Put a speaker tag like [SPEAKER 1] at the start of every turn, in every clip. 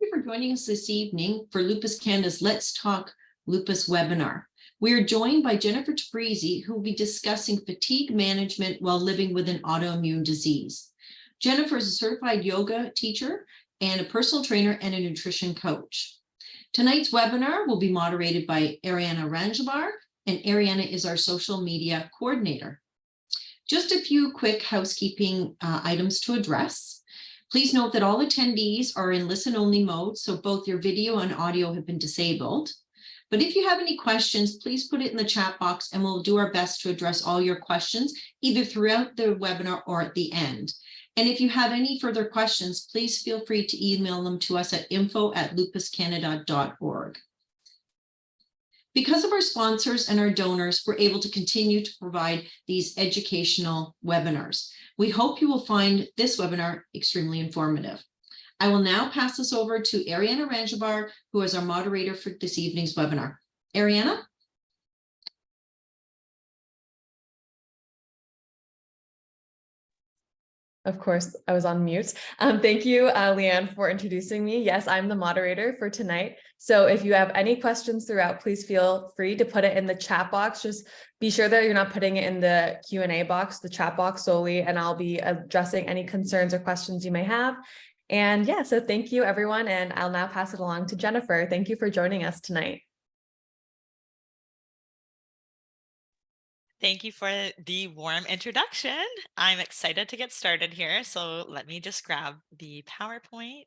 [SPEAKER 1] you for joining us this evening for Lupus Canada's Let's Talk Lupus webinar. We are joined by Jennifer Tabrizi, who will be discussing fatigue management while living with an autoimmune disease. Jennifer is a certified yoga teacher and a personal trainer and a nutrition coach. Tonight's webinar will be moderated by Ariana Ranjabar, and Ariana is our social media coordinator. Just a few quick housekeeping items to address. Please note that all attendees are in listen-only mode, so both your video and audio have been disabled. But if you have any questions, please put it in the chat box and we'll do our best to address all your questions, either throughout the webinar or at the end. And if you have any further questions, please feel free to email them to us at info@lupuscanada.org. Because of our sponsors and our donors, we're able to continue to provide these educational webinars. We hope you will find this webinar extremely informative. I will now pass this over to Ariana Ranjabar, who is our moderator for this evening's webinar. Ariana?
[SPEAKER 2] Of course, I was on mute. Thank you, Leanne, for introducing me. Yes, I'm the moderator for tonight. So if you have any questions throughout, please feel free to put it in the chat box. Just be sure that you're not putting it in the Q&A box, the chat box solely, and I'll be addressing any concerns or questions you may have. And yeah, so thank you, everyone. And I'll now pass it along to Jennifer. Thank you for joining us tonight.
[SPEAKER 3] Thank you for the warm introduction. I'm excited to get started here. So let me just grab the PowerPoint.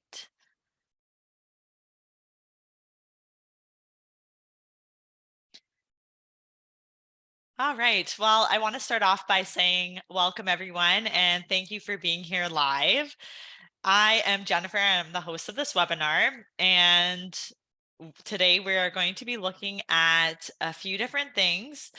[SPEAKER 3] All right. Well, I want to start off by saying welcome, everyone, and thank you for being here live. I am Jennifer. I'm the host of this webinar, and today we are going to be looking at a few different things.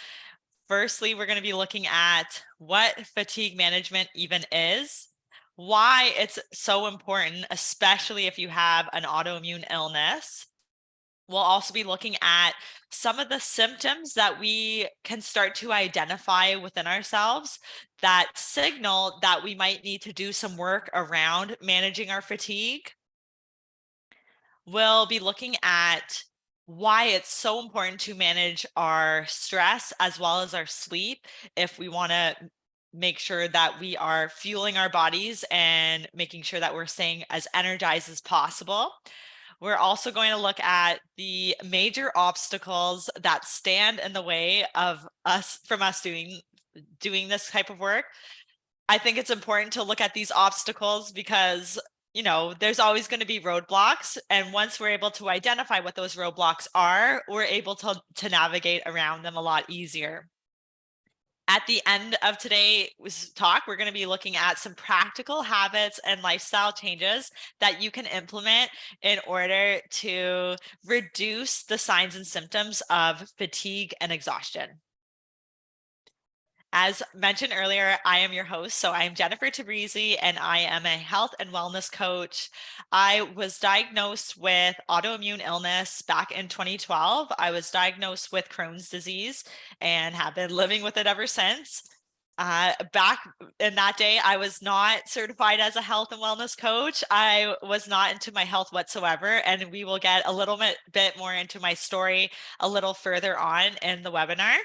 [SPEAKER 3] Firstly, we're going to be looking at what fatigue management even is, why it's so important, especially if you have an autoimmune illness. We'll also be looking at some of the symptoms that we can start to identify within ourselves that signal that we might need to do some work around managing our fatigue. We'll be looking at why it's so important to manage our stress as well as our sleep if we want to make sure that we are fueling our bodies and making sure that we're staying as energized as possible. We're also going to look at the major obstacles that stand in the way of us doing this type of work. I think it's important to look at these obstacles because there's always going to be roadblocks. And once we're able to identify what those roadblocks are, we're able to navigate around them a lot easier. At the end of today's talk, we're going to be looking at some practical habits and lifestyle changes that you can implement in order to reduce the signs and symptoms of fatigue and exhaustion. As mentioned earlier, I am your host. So I am Jennifer Tabrizi, and I am a health and wellness coach. I was diagnosed with autoimmune illness back in 2012. I was diagnosed with Crohn's disease and have been living with it ever since. Back in that day, I was not certified as a health and wellness coach. I was not into my health whatsoever. And we will get a little bit more into my story a little further on in the webinar.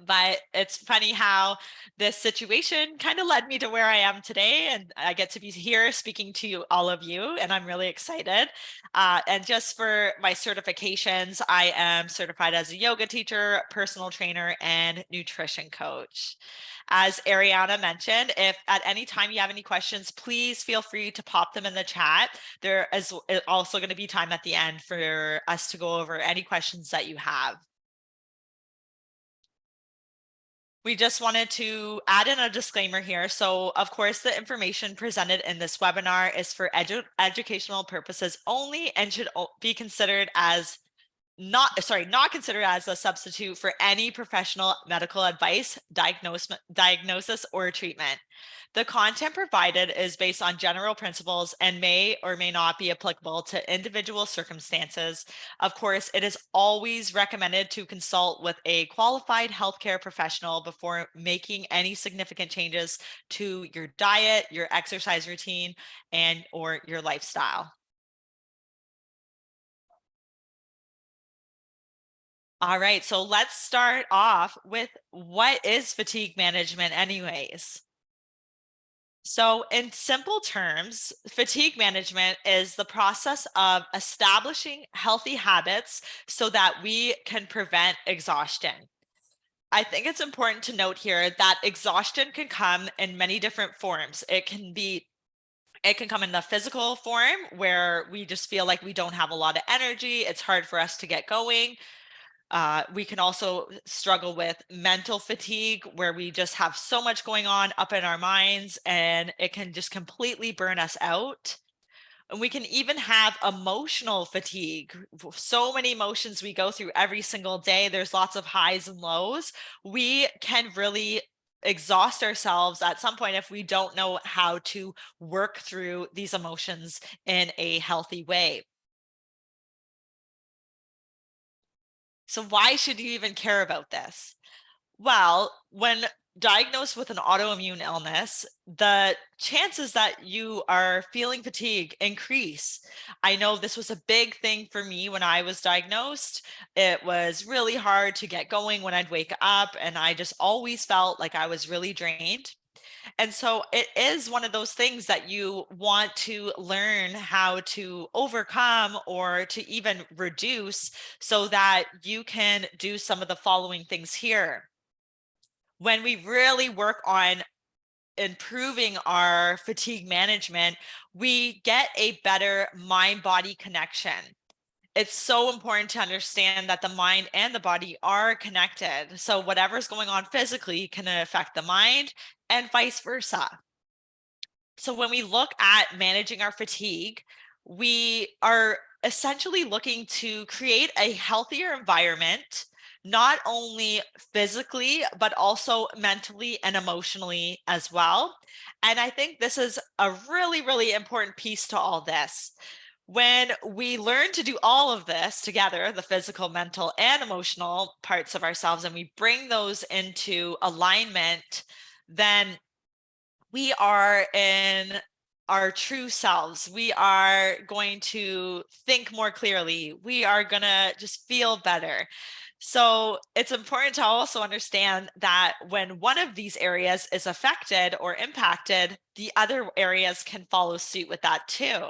[SPEAKER 3] But it's funny how this situation kind of led me to where I am today, and I get to be here speaking to all of you, and I'm really excited. And just for my certifications, I am certified as a yoga teacher, personal trainer, and nutrition coach. As Ariana mentioned, if at any time you have any questions, please feel free to pop them in the chat. There is also going to be time at the end for us to go over any questions that you have. We just wanted to add in a disclaimer here. So, of course, the information presented in this webinar is for educational purposes only and should be considered as not considered as a substitute for any professional medical advice, diagnosis, or treatment. The content provided is based on general principles and may or may not be applicable to individual circumstances. Of course, it is always recommended to consult with a qualified healthcare professional before making any significant changes to your diet, your exercise routine, and or your lifestyle. All right, so let's start off with what is fatigue management, anyways? So, in simple terms, fatigue management is the process of establishing healthy habits so that we can prevent exhaustion. I think it's important to note here that exhaustion can come in many different forms. It can come in the physical form where we just feel like we don't have a lot of energy. It's hard for us to get going. We can also struggle with mental fatigue, where we just have so much going on up in our minds and it can just completely burn us out. And we can even have emotional fatigue. So many emotions we go through every single day. There's lots of highs and lows. We can really exhaust ourselves at some point if we don't know how to work through these emotions in a healthy way. So, why should you even care about this? Well, when diagnosed with an autoimmune illness, the chances that you are feeling fatigue increase. I know this was a big thing for me when I was diagnosed. It was really hard to get going when I'd wake up, and I just always felt like I was really drained. And so it is one of those things that you want to learn how to overcome or to even reduce so that you can do some of the following things here. When we really work on improving our fatigue management, we get a better mind body connection. It's so important to understand that the mind and the body are connected. So, whatever's going on physically can affect the mind and vice versa. So when we look at managing our fatigue, we are essentially looking to create a healthier environment, not only physically, but also mentally and emotionally as well. And I think this is a really, really important piece to all this. When we learn to do all of this together, the physical, mental, and emotional parts of ourselves, and we bring those into alignment, then we are in our true selves. We are going to think more clearly. We are going to just feel better. So it's important to also understand that when one of these areas is affected or impacted, the other areas can follow suit with that too.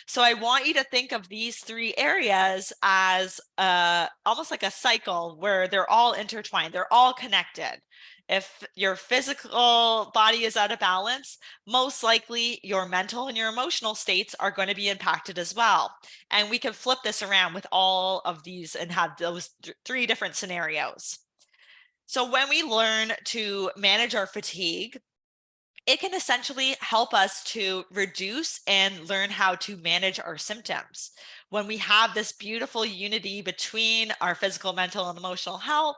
[SPEAKER 3] So I want you to think of these three areas as almost like a cycle where they're all intertwined, they're all connected. If your physical body is out of balance, most likely your mental and your emotional states are going to be impacted as well. And we can flip this around with all of these and have those three different scenarios. So when we learn to manage our fatigue, it can essentially help us to reduce and learn how to manage our symptoms. When we have this beautiful unity between our physical, mental, and emotional health,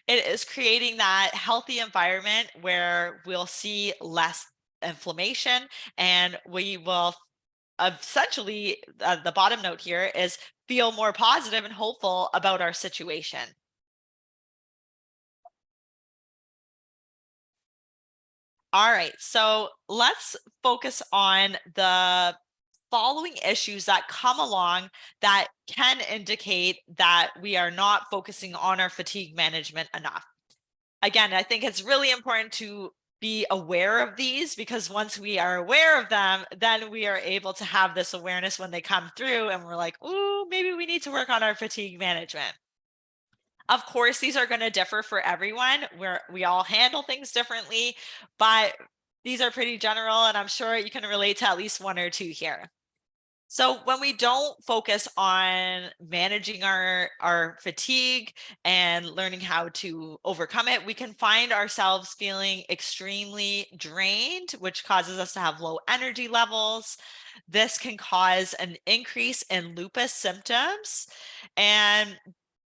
[SPEAKER 3] it is creating that healthy environment where we'll see less inflammation and we will essentially, the bottom note here is feel more positive and hopeful about our situation. All right, so let's focus on the following issues that come along that can indicate that we are not focusing on our fatigue management enough. Again, I think it's really important to be aware of these because once we are aware of them, then we are able to have this awareness when they come through and we're like, ooh, maybe we need to work on our fatigue management. Of course, these are going to differ for everyone, where we all handle things differently, but these are pretty general, and I'm sure you can relate to at least one or two here. So when we don't focus on managing our fatigue and learning how to overcome it, we can find ourselves feeling extremely drained, which causes us to have low energy levels. This can cause an increase in lupus symptoms, and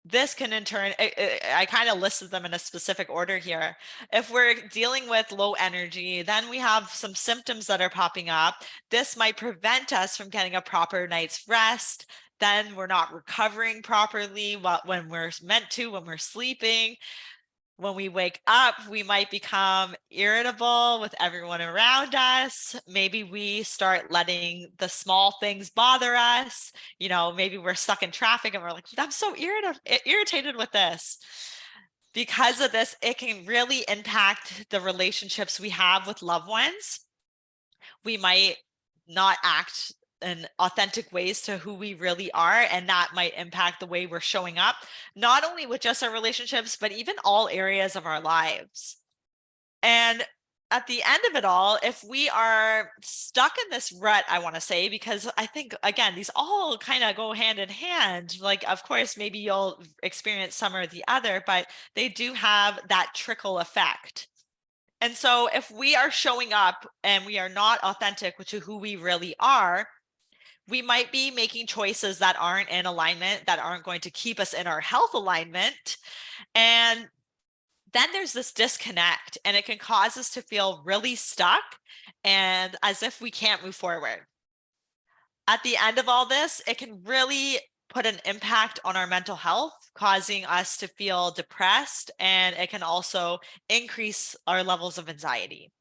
[SPEAKER 3] this can in turn, I kind of listed them in a specific order here. If we're dealing with low energy, then we have some symptoms that are popping up. This might prevent us from getting a proper night's rest. Then we're not recovering properly when we're meant to, when we're sleeping. When we wake up, we might become irritable with everyone around us. Maybe we start letting the small things bother us. Maybe we're stuck in traffic and we're like, I'm so irritated with this. Because of this, it can really impact the relationships we have with loved ones. We might not act in authentic ways to who we really are, and that might impact the way we're showing up, not only with just our relationships, but even all areas of our lives. And at the end of it all, if we are stuck in this rut, I want to say, because I think, again, these all kind of go hand in hand. Like, of course, maybe you'll experience some or the other, but they do have that trickle effect. And so if we are showing up and we are not authentic to who we really are, we might be making choices that aren't in alignment, that aren't going to keep us in our health alignment. And then there's this disconnect, and it can cause us to feel really stuck and as if we can't move forward. At the end of all this, it can really put an impact on our mental health, causing us to feel depressed, and it can also increase our levels of anxiety.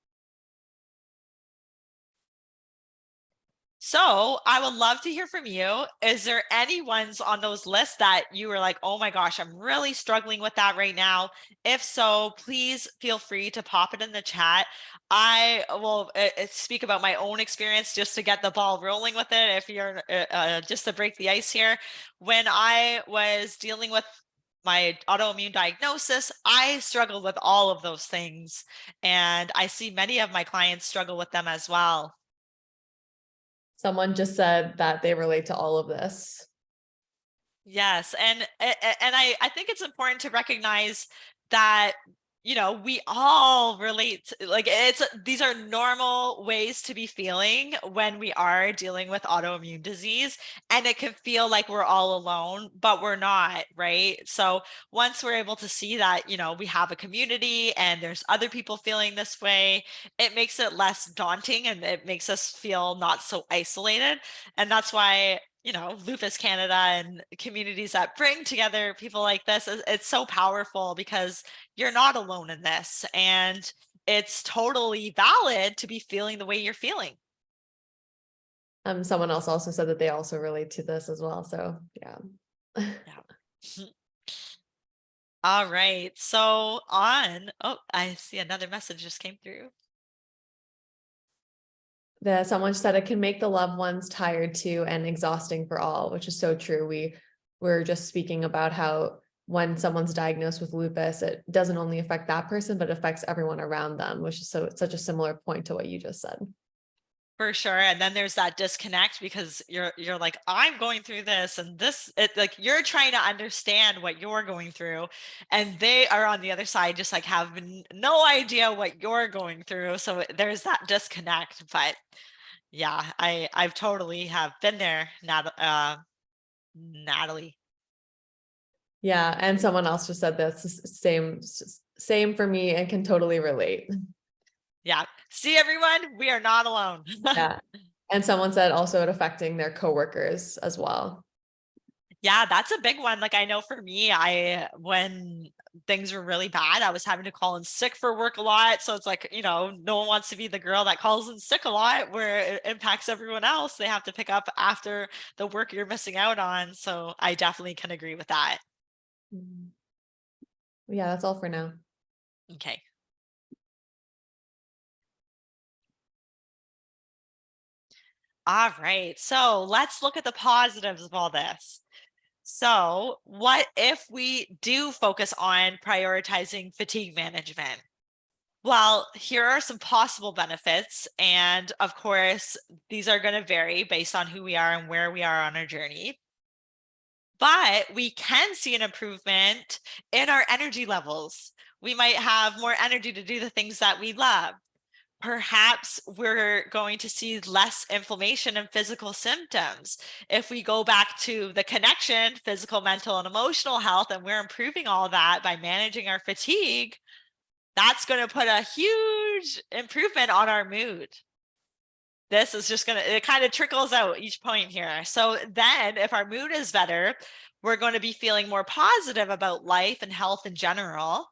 [SPEAKER 3] So I would love to hear from you. Is there any ones on those lists that you were like, oh my gosh, I'm really struggling with that right now? If so, please feel free to pop it in the chat. I will speak about my own experience just to get the ball rolling with it. If you're just to break the ice here, when I was dealing with my autoimmune diagnosis, I struggled with all of those things. And I see many of my clients struggle with them as well.
[SPEAKER 2] Someone just said that they relate to all of this.
[SPEAKER 3] Yes, and I think it's important to recognize that we all relate. Like, these are normal ways to be feeling when we are dealing with autoimmune disease, and it can feel like we're all alone, but we're not, right? So once we're able to see that we have a community and there's other people feeling this way, it makes it less daunting and it makes us feel not so isolated. And that's why Lupus Canada and communities that bring together people like this, it's so powerful because you're not alone in this, and it's totally valid to be feeling the way you're feeling.
[SPEAKER 2] Someone else also said that they also relate to this as well. So yeah.
[SPEAKER 3] Yeah. All right. So I see another message just came through.
[SPEAKER 2] Someone said it can make the loved ones tired too and exhausting for all, which is so true. We're just speaking about how when someone's diagnosed with lupus, it doesn't only affect that person, but affects everyone around them, which is such a similar point to what you just said.
[SPEAKER 3] For sure. And then there's that disconnect because you're like, I'm going through this and this, like you're trying to understand what you're going through, and they are on the other side, just like have no idea what you're going through. So there's that disconnect. But yeah, I've totally have been there, Natalie.
[SPEAKER 2] Yeah. And someone else just said that's same for me and can totally relate.
[SPEAKER 3] Yeah. See, everyone, we are not alone.
[SPEAKER 2] Yeah. And someone said also it affecting their coworkers as well.
[SPEAKER 3] Yeah, that's a big one. Like, I know for me, when things were really bad, I was having to call in sick for work a lot. So it's like, no one wants to be the girl that calls in sick a lot where it impacts everyone else. They have to pick up after the work you're missing out on. So I definitely can agree with that.
[SPEAKER 2] Yeah, that's all for now.
[SPEAKER 3] Okay. All right. So let's look at the positives of all this. So what if we do focus on prioritizing fatigue management? Well, here are some possible benefits. And of course, these are going to vary based on who we are and where we are on our journey. But we can see an improvement in our energy levels. We might have more energy to do the things that we love. Perhaps we're going to see less inflammation and physical symptoms. If we go back to the connection, physical, mental, and emotional health, and we're improving all that by managing our fatigue, that's going to put a huge improvement on our mood. This is just it kind of trickles out each point here. So then if our mood is better, we're going to be feeling more positive about life and health in general.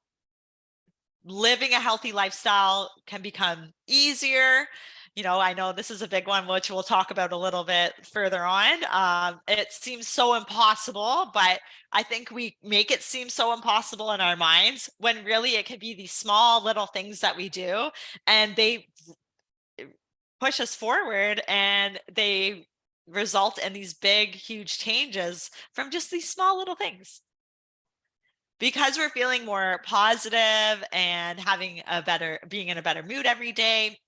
[SPEAKER 3] living a healthy lifestyle can become easier. I know this is a big one, which we'll talk about a little bit further on. It seems so impossible, but I think we make it seem so impossible in our minds when really it could be these small little things that we do, and they push us forward, and they result in these big, huge changes from just these small little things. Because we're feeling more positive and being in a better mood every day,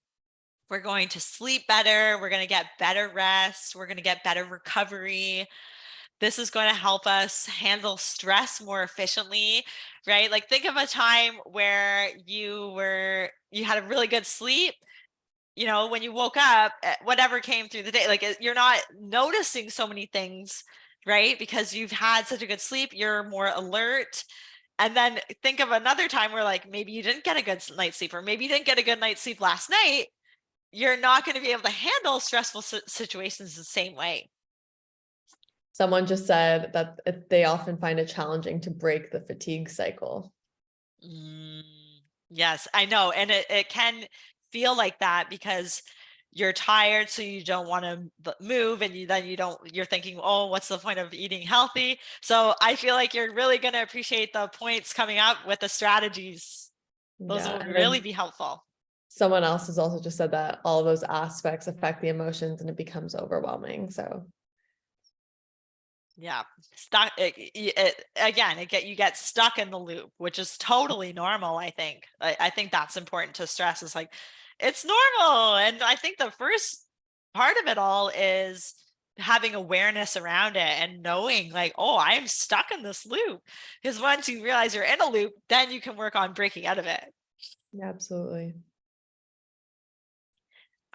[SPEAKER 3] we're going to sleep better. We're going to get better rest. We're going to get better recovery. This is going to help us handle stress more efficiently, right? Like, think of a time where you had a really good sleep. When you woke up, whatever came through the day, like, you're not noticing so many things, right? Because you've had such a good sleep, you're more alert. And then think of another time where, like, maybe you didn't get a good night's sleep, or maybe you didn't get a good night's sleep last night. You're not going to be able to handle stressful situations the same way.
[SPEAKER 2] Someone just said that they often find it challenging to break the fatigue cycle.
[SPEAKER 3] Yes, I know. And it can feel like that because you're tired, so you don't want to move, and you're thinking, oh, what's the point of eating healthy? So I feel like you're really going to appreciate the points coming up with the strategies. Those will really be helpful.
[SPEAKER 2] Someone else has also just said that all of those aspects affect the emotions and it becomes overwhelming. So
[SPEAKER 3] yeah, you get stuck in the loop, which is totally normal. I think that's important to stress, is like, it's normal. And I think the first part of it all is having awareness around it and knowing, like, oh, I'm stuck in this loop. Because once you realize you're in a loop, then you can work on breaking out of it.
[SPEAKER 2] yeah, absolutely.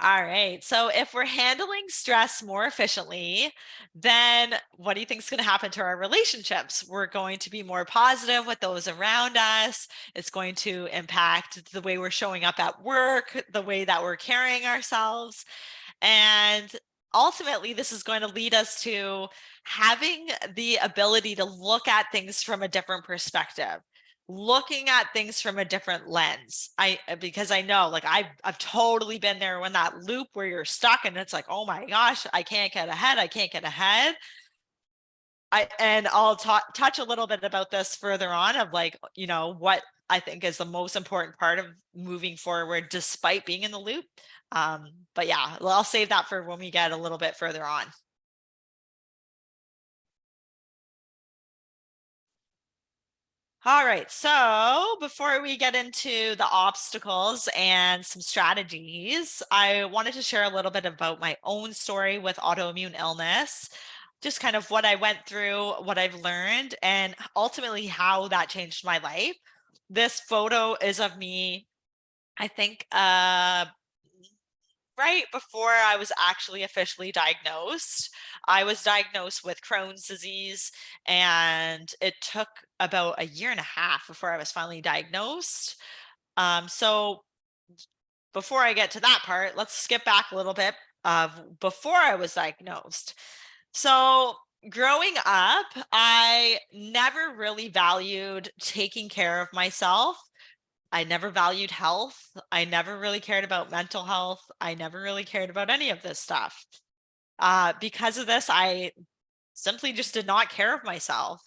[SPEAKER 3] All right. So if we're handling stress more efficiently, then what do you think is going to happen to our relationships? We're going to be more positive with those around us. It's going to impact the way we're showing up at work, the way that we're carrying ourselves. And ultimately, this is going to lead us to having the ability to look at things from a different perspective, looking at things from a different lens. Because I know, like, I've totally been there, when that loop where you're stuck and it's like, oh my gosh, I can't get ahead. I can't get ahead. I'll touch a little bit about this further on, of, like, what I think is the most important part of moving forward despite being in the loop. But yeah, I'll save that for when we get a little bit further on. All right. So before we get into the obstacles and some strategies, I wanted to share a little bit about my own story with autoimmune illness, just kind of what I went through, what I've learned, and ultimately how that changed my life. This photo is of me, I think, right before I was actually officially diagnosed. I was diagnosed with Crohn's disease, and it took about a year and a half before I was finally diagnosed. So before I get to that part, let's skip back a little bit of before I was diagnosed. So growing up, I never really valued taking care of myself. I never valued health. I never really cared about mental health. I never really cared about any of this stuff. Because of this, I simply just did not care of myself.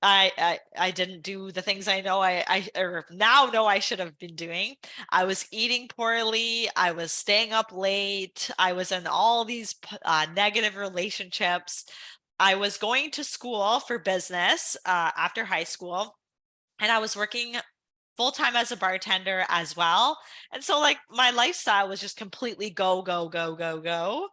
[SPEAKER 3] I didn't do the things I know I or now know I should have been doing. I was eating poorly. I was staying up late. I was in all these negative relationships. I was going to school for business after high school, and I was working full time as a bartender as well. And so, like, my lifestyle was just completely go, go, go, go, go.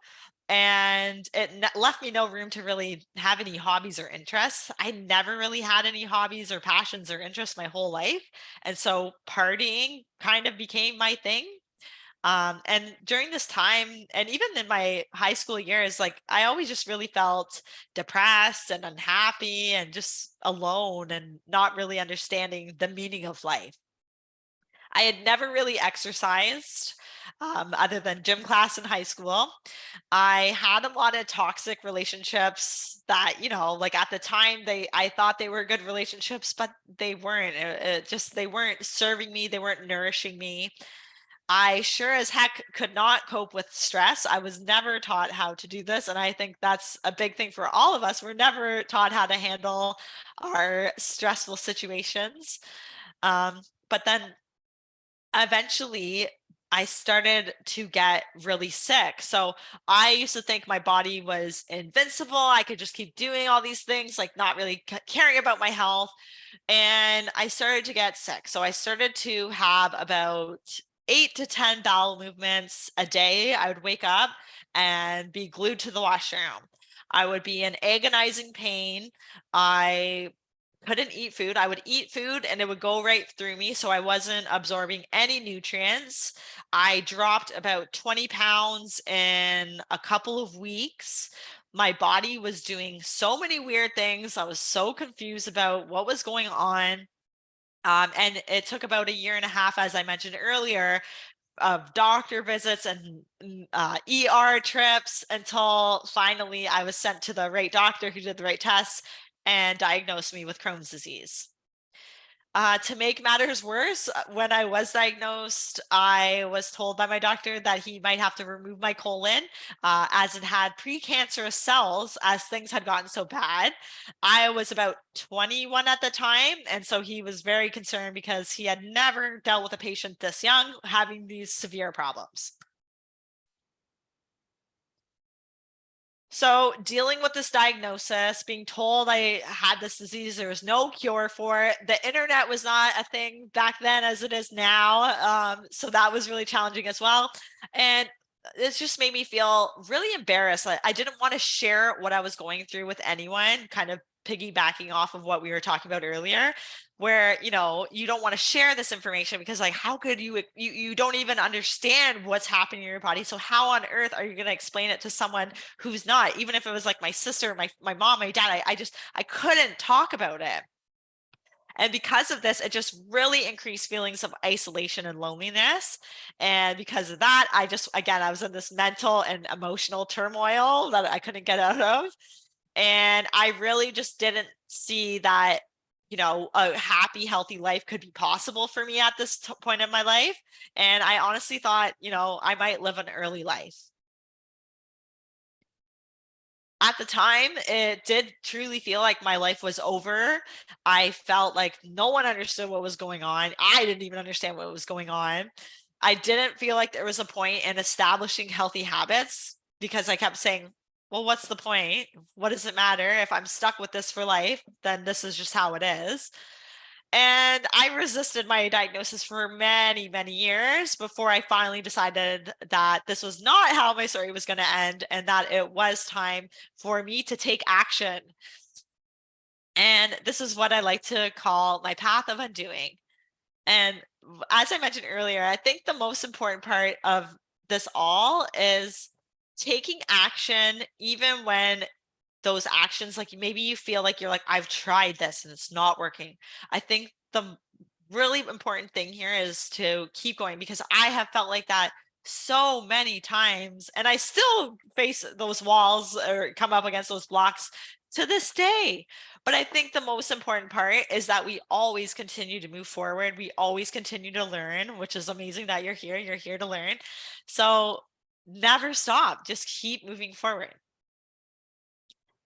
[SPEAKER 3] And it left me no room to really have any hobbies or interests. I never really had any hobbies or passions or interests my whole life. And so partying kind of became my thing. And during this time, and even in my high school years, like, I always just really felt depressed and unhappy and just alone and not really understanding the meaning of life. I had never really exercised other than gym class in high school. I had a lot of toxic relationships that, like at the time I thought they were good relationships, but they weren't. They weren't serving me. They weren't nourishing me. I sure as heck could not cope with stress. I was never taught how to do this. And I think that's a big thing for all of us. We're never taught how to handle our stressful situations. But then eventually I started to get really sick. So I used to think my body was invincible. I could just keep doing all these things, like not really caring about my health. And I started to get sick. So I started to have about 8 to 10 bowel movements a day. I would wake up and be glued to the washroom. I would be in agonizing pain. I couldn't eat food. I would eat food and it would go right through me. So I wasn't absorbing any nutrients. I dropped about 20 pounds in a couple of weeks. My body was doing so many weird things. I was so confused about what was going on. And it took about a year and a half, as I mentioned earlier, of doctor visits and ER trips until finally I was sent to the right doctor who did the right tests and diagnosed me with Crohn's disease. To make matters worse, when I was diagnosed, I was told by my doctor that he might have to remove my colon as it had precancerous cells as things had gotten so bad. I was about 21 at the time. And so he was very concerned because he had never dealt with a patient this young having these severe problems. So dealing with this diagnosis, being told I had this disease, there was no cure for it. The internet was not a thing back then as it is now. So that was really challenging as well. And it just made me feel really embarrassed. I didn't want to share what I was going through with anyone, kind of piggybacking off of what we were talking about earlier, where you don't want to share this information because like how could you don't even understand what's happening in your body, so how on earth are you going to explain it to someone who's not, even if it was like my sister, my mom, my dad, I couldn't talk about it. And because of this, it just really increased feelings of isolation and loneliness. And because of that, I was in this mental and emotional turmoil that I couldn't get out of. And I really just didn't see that, a happy, healthy life could be possible for me at this point in my life. And I honestly thought, I might live an early life. At the time, it did truly feel like my life was over. I felt like no one understood what was going on. I didn't even understand what was going on. I didn't feel like there was a point in establishing healthy habits because I kept saying, well, what's the point? What does it matter? If I'm stuck with this for life, then this is just how it is. And I resisted my diagnosis for many, many years before I finally decided that this was not how my story was going to end and that it was time for me to take action. And this is what I like to call my path of undoing. And as I mentioned earlier, I think the most important part of this all is taking action, even when those actions, like maybe you feel like you're like, I've tried this and it's not working. I think the really important thing here is to keep going because I have felt like that so many times and I still face those walls or come up against those blocks to this day. But I think the most important part is that we always continue to move forward. We always continue to learn, which is amazing that you're here. You're here to learn. So never stop, just keep moving forward.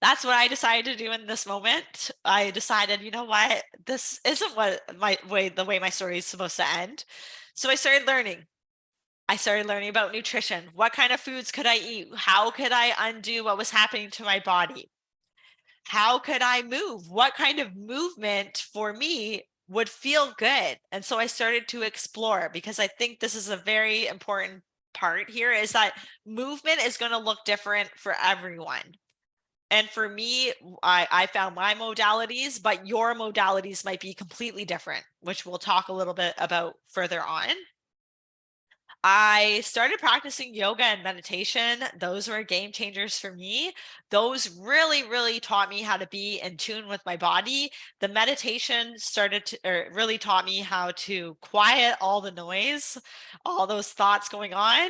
[SPEAKER 3] That's what I decided to do in this moment. I decided, you know what, this isn't the way my story is supposed to end. So I started learning. I started learning about nutrition. What kind of foods could I eat? How could I undo what was happening to my body? How could I move? What kind of movement for me would feel good? And so I started to explore because I think this is a very important part here is that movement is going to look different for everyone. And for me, I found my modalities, but your modalities might be completely different, which we'll talk a little bit about further on. I started practicing yoga and meditation. Those were game changers for me. Those really, really taught me how to be in tune with my body. The meditation really taught me how to quiet all the noise, all those thoughts going on.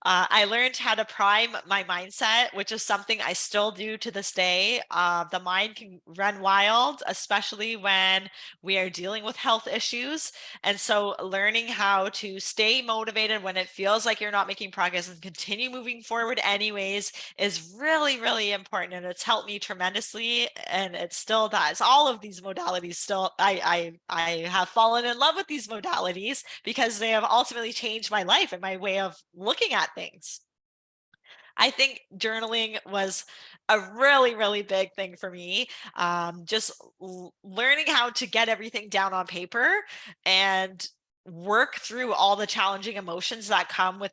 [SPEAKER 3] I learned how to prime my mindset, which is something I still do to this day. The mind can run wild, especially when we are dealing with health issues. And so learning how to stay motivated when it feels like you're not making progress and continue moving forward anyways is really, really important. And it's helped me tremendously. And it still does. All of these modalities still, I have fallen in love with these modalities because they have ultimately changed my life and my way of looking at things. I think journaling was a really, really big thing for me. Just learning how to get everything down on paper and work through all the challenging emotions that come with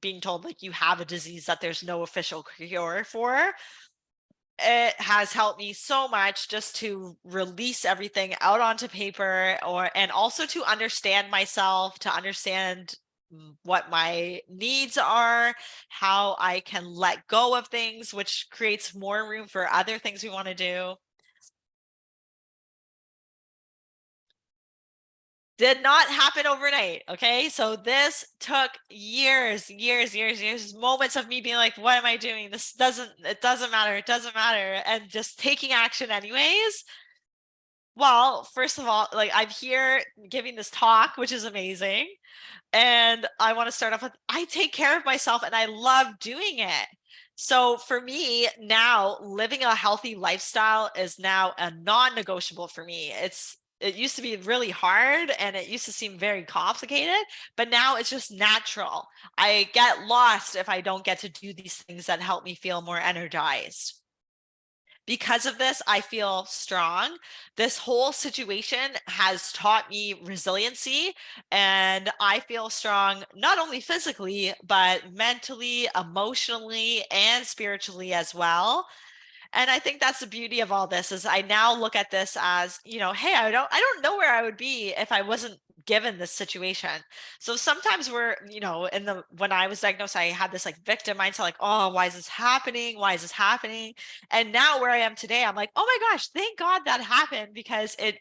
[SPEAKER 3] being told like you have a disease that there's no official cure for. It has helped me so much just to release everything out onto paper, and also to understand myself, to understand what my needs are, how I can let go of things, which creates more room for other things we want to do. Did not happen overnight. Okay. So this took years, moments of me being like, what am I doing? It doesn't matter. It doesn't matter. And just taking action anyways. Well, first of all, like I'm here giving this talk, which is amazing. And I want to start off with I take care of myself and I love doing it. So for me now, living a healthy lifestyle is now a non-negotiable for me. It used to be really hard and it used to seem very complicated, but now it's just natural. I get lost if I don't get to do these things that help me feel more energized. Because of this, I feel strong. This whole situation has taught me resiliency, and I feel strong not only physically, but mentally, emotionally, and spiritually as well. And I think that's the beauty of all this is I now look at this as, hey, I don't know where I would be if I wasn't given this situation. So sometimes when I was diagnosed, I had this like victim mindset, like, oh, why is this happening? Why is this happening? And now where I am today, I'm like, oh my gosh, thank God that happened because it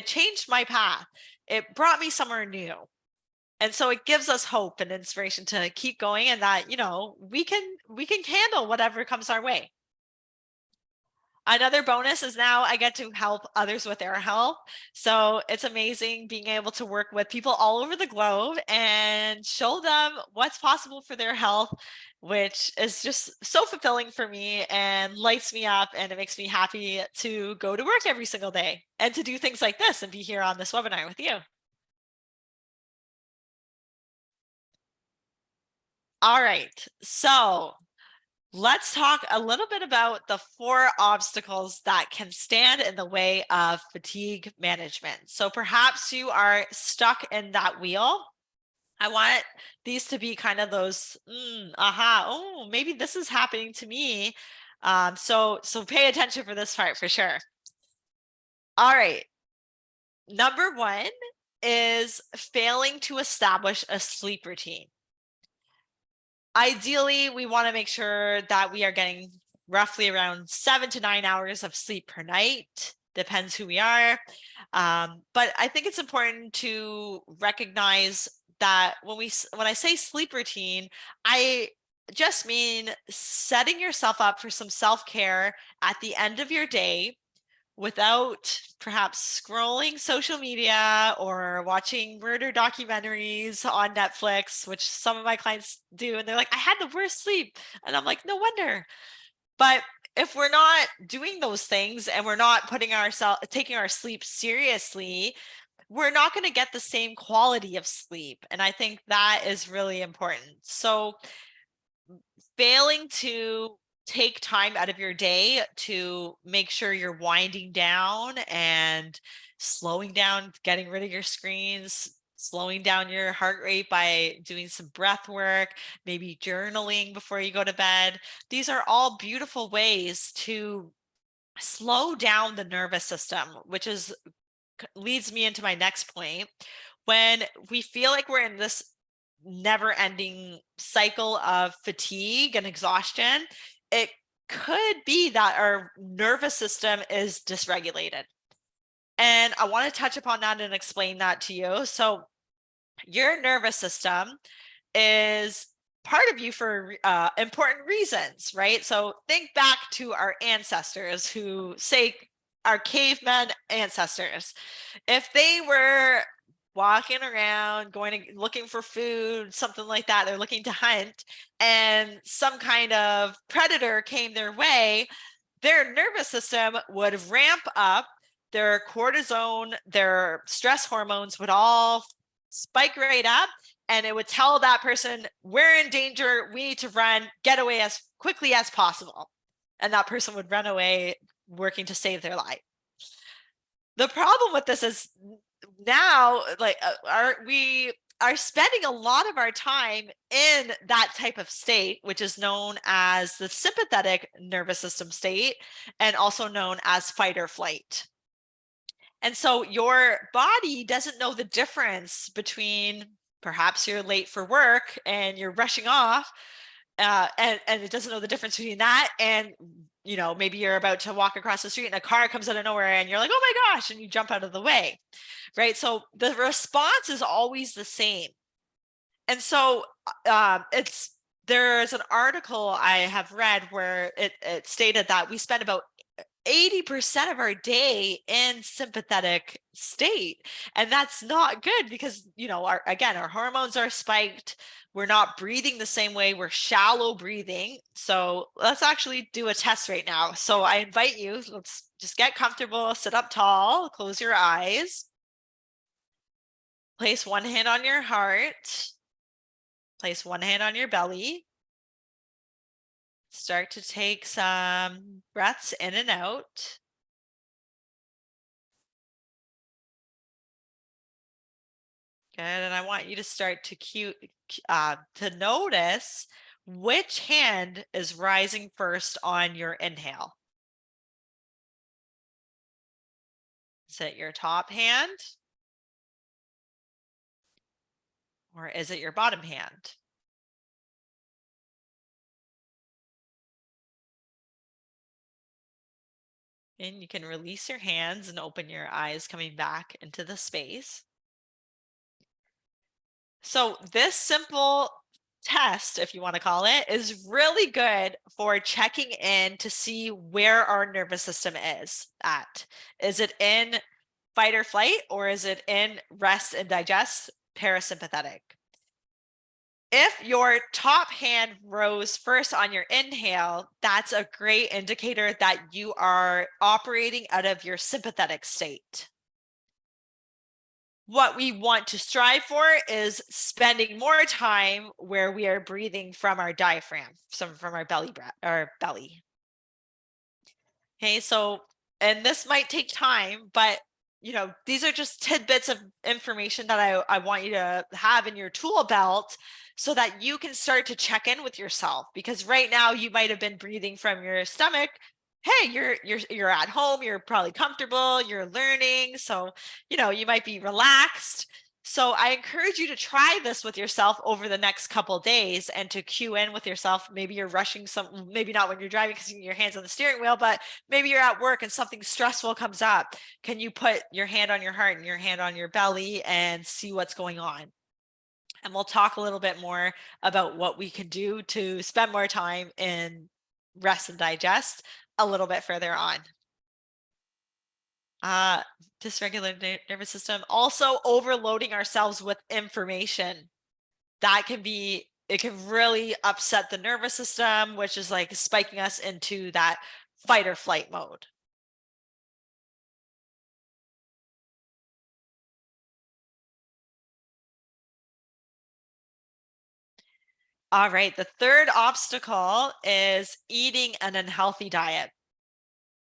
[SPEAKER 3] changed my path. It brought me somewhere new. And so it gives us hope and inspiration to keep going and that, we can handle whatever comes our way. Another bonus is now I get to help others with their health. So it's amazing being able to work with people all over the globe and show them what's possible for their health, which is just so fulfilling for me and lights me up. And it makes me happy to go to work every single day and to do things like this and be here on this webinar with you. All right. So let's talk a little bit about the 4 obstacles that can stand in the way of fatigue management. So perhaps you are stuck in that wheel. I want these to be kind of those, oh, maybe this is happening to me. So pay attention for this part for sure. All right. Number 1 is failing to establish a sleep routine. Ideally, we want to make sure that we are getting roughly around 7 to 9 hours of sleep per night. Depends who we are. But I think it's important to recognize that when I say sleep routine, I just mean setting yourself up for some self-care at the end of your day without perhaps scrolling social media or watching murder documentaries on Netflix, which some of my clients do. And they're like, I had the worst sleep. And I'm like, no wonder. But if we're not doing those things and we're not taking our sleep seriously, we're not going to get the same quality of sleep. And I think that is really important. So failing to take time out of your day to make sure you're winding down and slowing down, getting rid of your screens, slowing down your heart rate by doing some breath work, maybe journaling before you go to bed. These are all beautiful ways to slow down the nervous system, which leads me into my next point. When we feel like we're in this never-ending cycle of fatigue and exhaustion, it could be that our nervous system is dysregulated. And I want to touch upon that and explain that to you. So your nervous system is part of you for important reasons, right? So think back to our ancestors who say our caveman ancestors. If they were walking around, looking for food, something like that, they're looking to hunt, and some kind of predator came their way, their nervous system would ramp up, their cortisone, their stress hormones would all spike right up, and it would tell that person, we're in danger, we need to run, get away as quickly as possible. And that person would run away, working to save their life. The problem with this is now, like, we are spending a lot of our time in that type of state, which is known as the sympathetic nervous system state, and also known as fight or flight. And so your body doesn't know the difference between, perhaps you're late for work and you're rushing off, and it doesn't know the difference between that and, maybe you're about to walk across the street and a car comes out of nowhere and you're like, oh my gosh, and you jump out of the way, right? So the response is always the same. And so there's an article I have read where it stated that we spend about 80% of our day in sympathetic state. And that's not good because, our hormones are spiked. We're not breathing the same way. We're shallow breathing. So let's actually do a test right now. So I invite you, let's just get comfortable, sit up tall, close your eyes. Place one hand on your heart. Place one hand on your belly. Start to take some breaths in and out. Good, and I want you to start to notice which hand is rising first on your inhale. Is it your top hand? Or is it your bottom hand? And you can release your hands and open your eyes, coming back into the space. So this simple test, if you want to call it, is really good for checking in to see where our nervous system is at. Is it in fight or flight, or is it in rest and digest, parasympathetic? If your top hand rose first on your inhale, that's a great indicator that you are operating out of your sympathetic state. What we want to strive for is spending more time where we are breathing from our diaphragm, from our belly. Okay, so, and this might take time, but these are just tidbits of information that I want you to have in your tool belt so that you can start to check in with yourself. Because right now you might have been breathing from your stomach. Hey, you're at home, you're probably comfortable, you're learning, so you might be relaxed. So I encourage you to try this with yourself over the next couple days and to cue in with yourself. Maybe you're rushing maybe not when you're driving because your hand's on the steering wheel, but maybe you're at work and something stressful comes up. Can you put your hand on your heart and your hand on your belly and see what's going on? And we'll talk a little bit more about what we can do to spend more time in rest and digest a little bit further on. Dysregulated nervous system, also overloading ourselves with information. It can really upset the nervous system, which is like spiking us into that fight or flight mode. All right, the third obstacle is eating an unhealthy diet.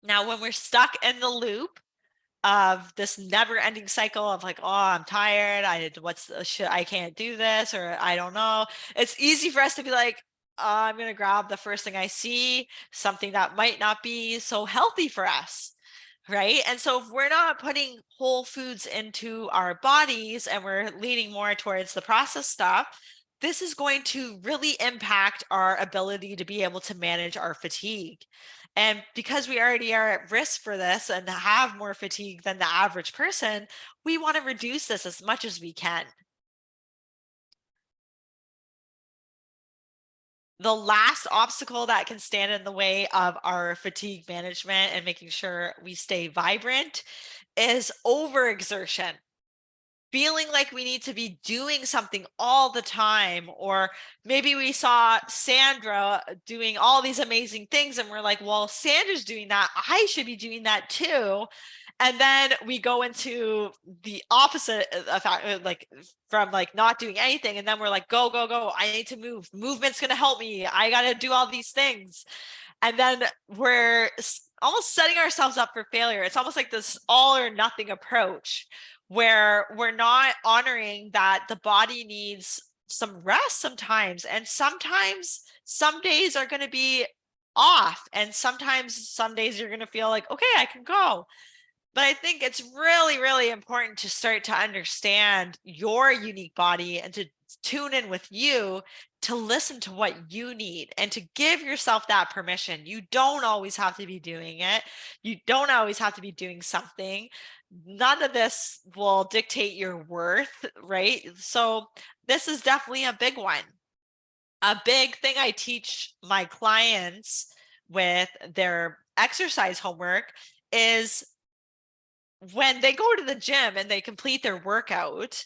[SPEAKER 3] Now, when we're stuck in the loop of this never-ending cycle of like, oh, I'm tired, I can't do this, or I don't know, it's easy for us to be like, I'm going to grab the first thing I see, something that might not be so healthy for us. right? And so if we're not putting whole foods into our bodies and we're leaning more towards the processed stuff, this is going to really impact our ability to be able to manage our fatigue. And because we already are at risk for this and have more fatigue than the average person, we want to reduce this as much as we can. The last obstacle that can stand in the way of our fatigue management and making sure we stay vibrant is overexertion. Feeling like we need to be doing something all the time, or maybe we saw Sandra doing all these amazing things and we're like, well, Sandra's doing that, I should be doing that too. And then we go into the opposite effect, like from like not doing anything, and then we're like, go go go, I need to move, movement's going to help me, I got to do all these things. And then we're almost setting ourselves up for failure. It's almost like this all or nothing approach where we're not honoring that the body needs some rest sometimes. And sometimes some days are going to be off. And sometimes some days you're going to feel like, okay, I can go. But I think it's really, really important to start to understand your unique body and to tune in with you, to listen to what you need and to give yourself that permission. You don't always have to be doing it. You don't always have to be doing something. None of this will dictate your worth, right? So this is definitely a big one. A big thing I teach my clients with their exercise homework is when they go to the gym and they complete their workout,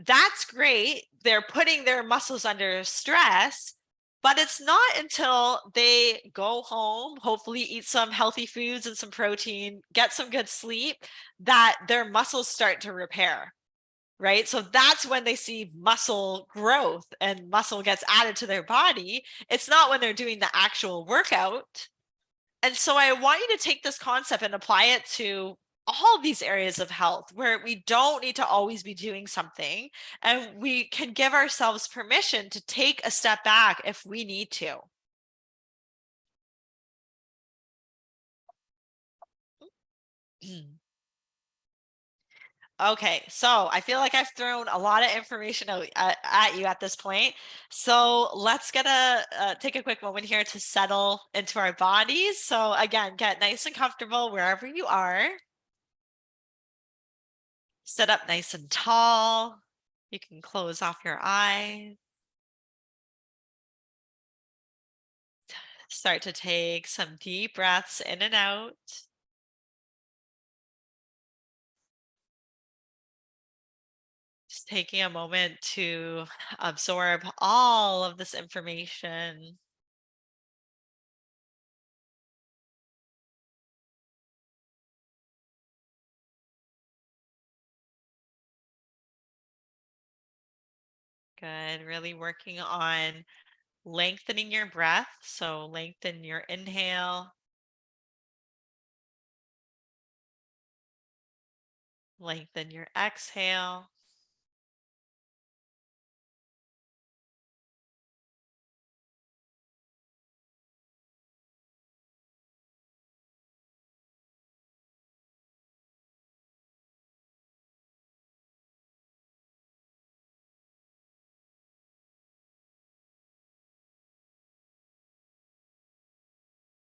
[SPEAKER 3] that's great. They're putting their muscles under stress, but it's not until they go home, hopefully eat some healthy foods and some protein, get some good sleep, that their muscles start to repair, right? So that's when they see muscle growth and muscle gets added to their body. It's not when they're doing the actual workout. And so I want you to take this concept and apply it to all these areas of health where we don't need to always be doing something, and we can give ourselves permission to take a step back if we need to. Okay, so I feel like I've thrown a lot of information at you at this point. So let's take a quick moment here to settle into our bodies. So again, get nice and comfortable wherever you are. Sit up nice and tall. You can close off your eyes. Start to take some deep breaths in and out. Just taking a moment to absorb all of this information. Good. Really working on lengthening your breath. So lengthen your inhale, lengthen your exhale.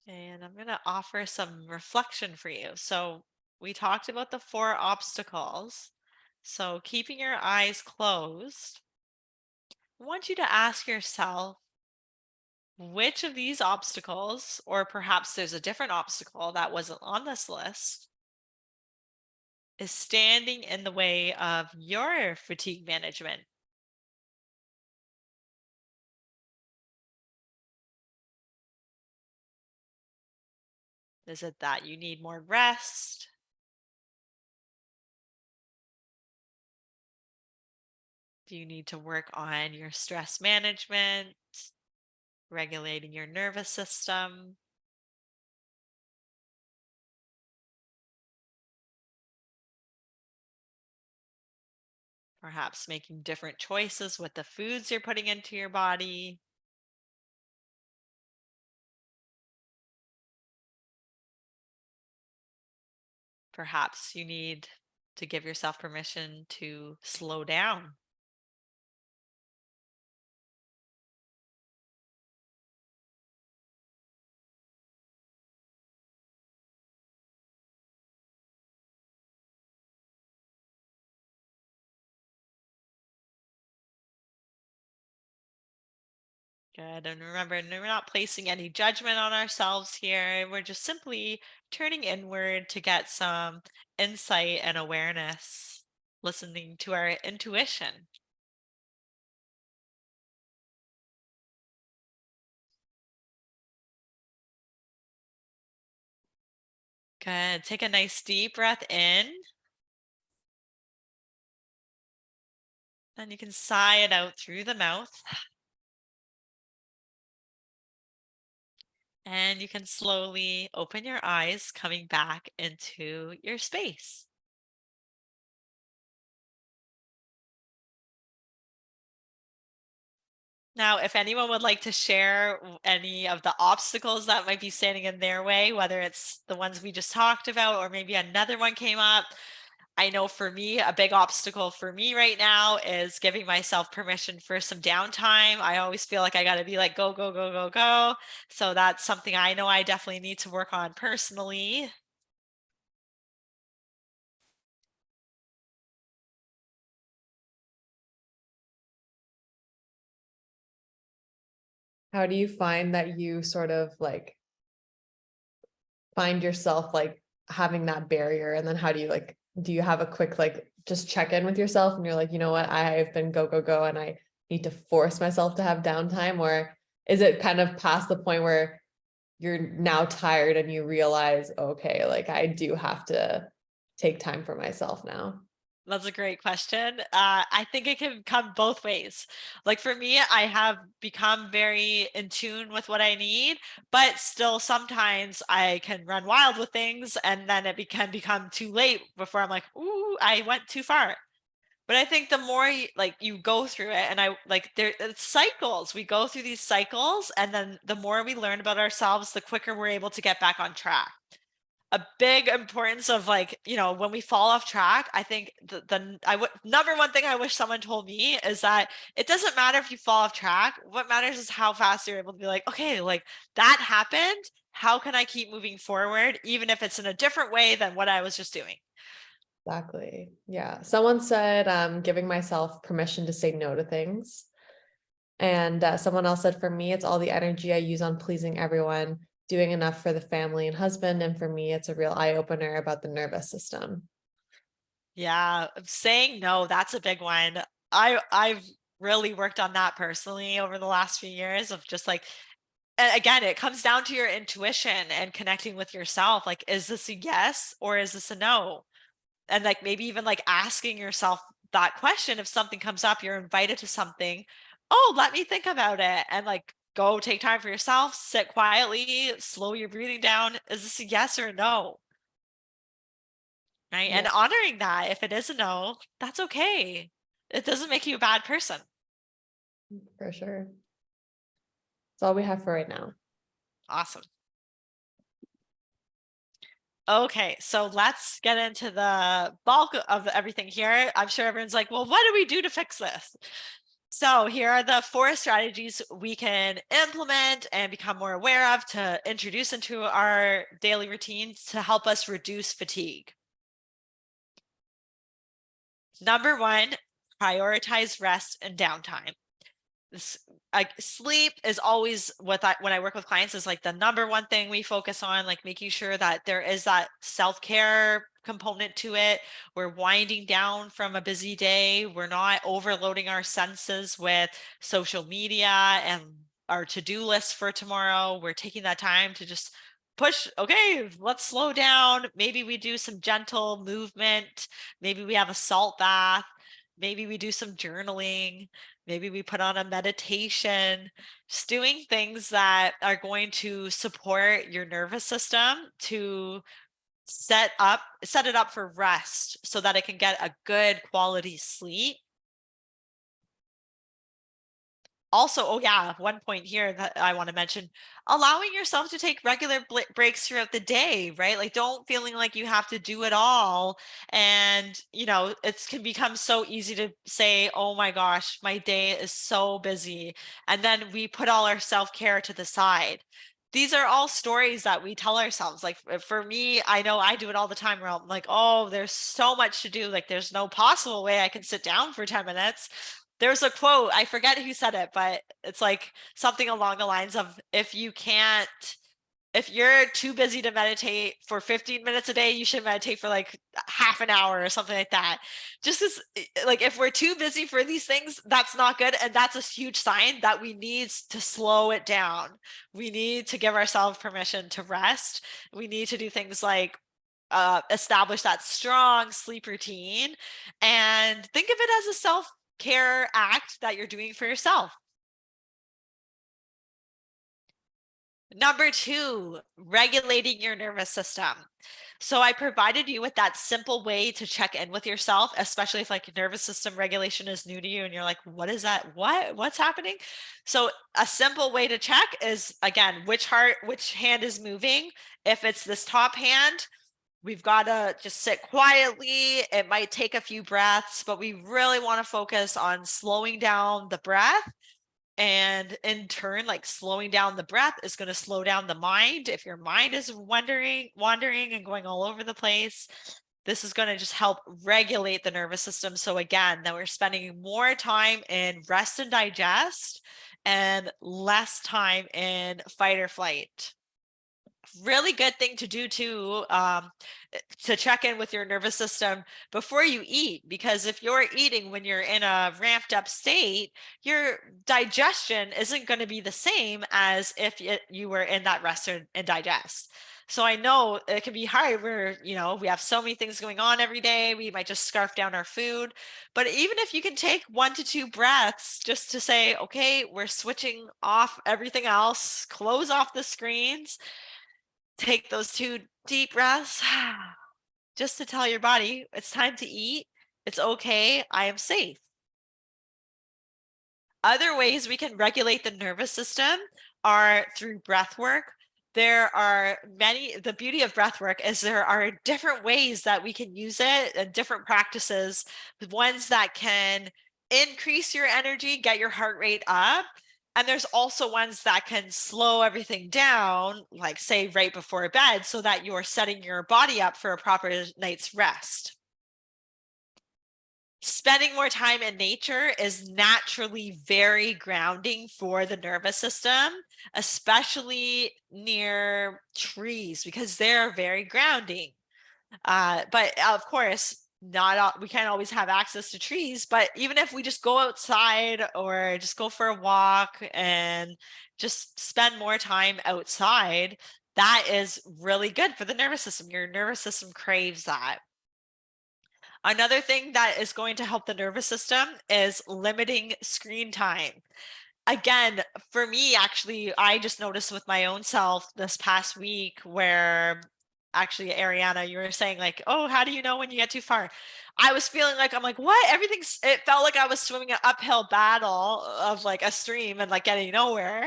[SPEAKER 3] And I'm going to offer some reflection for you. So we talked about the 4 obstacles. So keeping your eyes closed, I want you to ask yourself, which of these obstacles, or perhaps there's a different obstacle that wasn't on this list, is standing in the way of your fatigue management? Is it that you need more rest? Do you need to work on your stress management, regulating your nervous system? Perhaps making different choices with the foods you're putting into your body? perhaps you need to give yourself permission to slow down. Good. And remember, we're not placing any judgment on ourselves here. We're just simply turning inward to get some insight and awareness, listening to our intuition. Good. Take a nice deep breath in. Then you can sigh it out through the mouth. And you can slowly open your eyes, coming back into your space. Now, if anyone would like to share any of the obstacles that might be standing in their way, whether it's the ones we just talked about or maybe another one came up, I know for me, a big obstacle for me right now is giving myself permission for some downtime. I always feel like I got to be like, go, go, go, go, go. So that's something I know I definitely need to work on personally.
[SPEAKER 2] How do you find that you sort of like find yourself like having that barrier? And then how do you like, do you have a quick like just check in with yourself and you're like, you know what, I've been go, go, go, and I need to force myself to have downtime? Or is it kind of past the point where you're now tired and you realize, okay, like I do have to take time for myself now?
[SPEAKER 3] That's a great question. I think it can come both ways. Like for me, I have become very in tune with what I need, but still sometimes I can run wild with things and then can become too late before I'm like, ooh, I went too far. But I think the more you go through it, and I like it's cycles. We go through these cycles, and then the more we learn about ourselves, the quicker we're able to get back on track. A big importance of when we fall off track, I think number one thing I wish someone told me is that it doesn't matter if you fall off track. What matters is how fast you're able to be like, okay, like that happened. How can I keep moving forward, even if it's in a different way than what I was just doing?
[SPEAKER 2] Exactly. Yeah. Someone said, giving myself permission to say no to things. And someone else said, for me, it's all the energy I use on pleasing everyone, doing enough for the family and husband. And for me, it's a real eye opener about the nervous system.
[SPEAKER 3] Yeah, saying no, that's a big one. I've really worked on that personally over the last few years of just like, and again, it comes down to your intuition and connecting with yourself. Like, is this a yes or is this a no? And like maybe even like asking yourself that question if something comes up, you're invited to something. Oh, let me think about it, and like go take time for yourself, sit quietly, slow your breathing down. Is this a yes or a no? Right. And
[SPEAKER 2] Yeah,
[SPEAKER 3] honoring that if it is a no, that's okay. It doesn't make you a bad person.
[SPEAKER 2] for sure. That's all we have for right now.
[SPEAKER 3] Awesome. Okay, so let's get into the bulk of everything here. I'm sure everyone's like, well, what do we do to fix this? So here are the 4 strategies we can implement and become more aware of to introduce into our daily routines to help us reduce fatigue. Number 1, prioritize rest and downtime. This, like sleep is always when I work with clients is like the number one thing we focus on, like making sure that there is that self-care component to it. We're winding down from a busy day. We're not overloading our senses with social media and our to-do list for tomorrow. We're taking that time to just push, okay, let's slow down. Maybe we do some gentle movement. Maybe we have a salt bath. Maybe we do some journaling. Maybe we put on a meditation, just doing things that are going to support your nervous system to set it up for rest so that it can get a good quality sleep. Also, oh yeah, one point here that I want to mention, allowing yourself to take regular breaks throughout the day, right? Like don't feeling like you have to do it all. And, it can become so easy to say, oh my gosh, my day is so busy. And then we put all our self-care to the side. These are all stories that we tell ourselves. Like for me, I know I do it all the time where I'm like, oh, there's so much to do. Like there's no possible way I can sit down for 10 minutes. There's a quote, I forget who said it, but it's like something along the lines of if you're too busy to meditate for 15 minutes a day, you should meditate for like half an hour or something like that. Just as like if we're too busy for these things, that's not good. And that's a huge sign that we need to slow it down. We need to give ourselves permission to rest. We need to do things like establish that strong sleep routine and think of it as a self-care act that you're doing for yourself. Number 2, regulating your nervous system. So I provided you with that simple way to check in with yourself, especially if like nervous system regulation is new to you and you're like, what is that? What's happening? So a simple way to check is, again, which hand is moving. If it's this top hand, we've got to just sit quietly. It might take a few breaths, but we really want to focus on slowing down the breath. And in turn, like slowing down the breath is going to slow down the mind. If your mind is wandering and going all over the place, this is going to just help regulate the nervous system. So again, that we're spending more time in rest and digest and less time in fight or flight. Really good thing to do too, to check in with your nervous system before you eat, because if you're eating when you're in a ramped up state, your digestion isn't going to be the same as if you were in that rest and digest. So I know it can be hard where, we have so many things going on every day. We might just scarf down our food. But even if you can take 1 to 2 breaths just to say, okay, we're switching off everything else, close off the screens, take those 2 deep breaths just to tell your body it's time to eat. It's okay. I am safe. Other ways we can regulate the nervous system are through breath work. There are the beauty of breath work is there are different ways that we can use it and different practices, ones that can increase your energy, get your heart rate up. And there's also ones that can slow everything down, like say right before bed, so that you're setting your body up for a proper night's rest. Spending more time in nature is naturally very grounding for the nervous system, especially near trees, because they're very grounding. But of course, we can't always have access to trees, but even if we just go outside or just go for a walk and just spend more time outside, that is really good for the nervous system. Your nervous system craves that. Another thing that is going to help the nervous system is limiting screen time. Again, for me, actually, I just noticed with my own self this past week where actually, Ariana, you were saying like, oh, how do you know when you get too far? I was feeling like, I'm like, what? It felt like I was swimming an uphill battle of like a stream and like getting nowhere.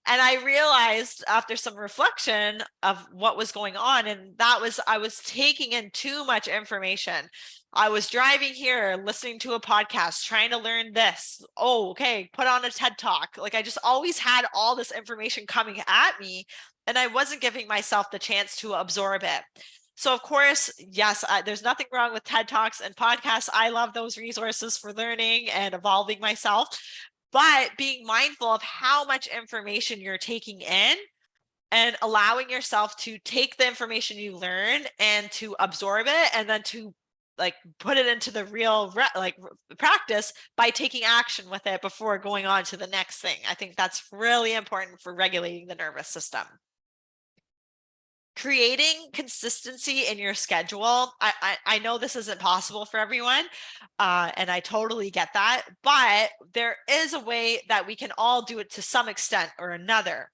[SPEAKER 3] And I realized after some reflection of what was going on, and I was taking in too much information. I was driving here, listening to a podcast, trying to learn this. Oh, okay, put on a TED Talk. Like I just always had all this information coming at me, and I wasn't giving myself the chance to absorb it. So of course, yes, there's nothing wrong with TED Talks and podcasts. I love those resources for learning and evolving myself, but being mindful of how much information you're taking in and allowing yourself to take the information you learn and to absorb it and then to like put it into the real practice by taking action with it before going on to the next thing. I think that's really important for regulating the nervous system. Creating consistency in your schedule. I know this isn't possible for everyone, and I totally get that, but there is a way that we can all do it to some extent or another.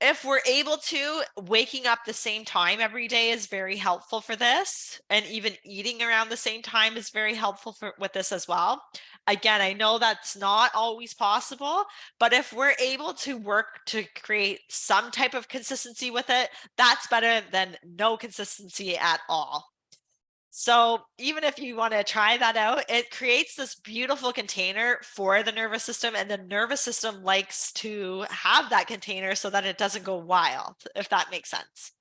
[SPEAKER 3] If we're able to, waking up the same time every day is very helpful for this, and even eating around the same time is very helpful with this as well. again, I know that's not always possible, but if we're able to work to create some type of consistency with it, that's better than no consistency at all. So even if you want to try that out, it creates this beautiful container for the nervous system, and the nervous system likes to have that container so that it doesn't go wild, if that makes sense.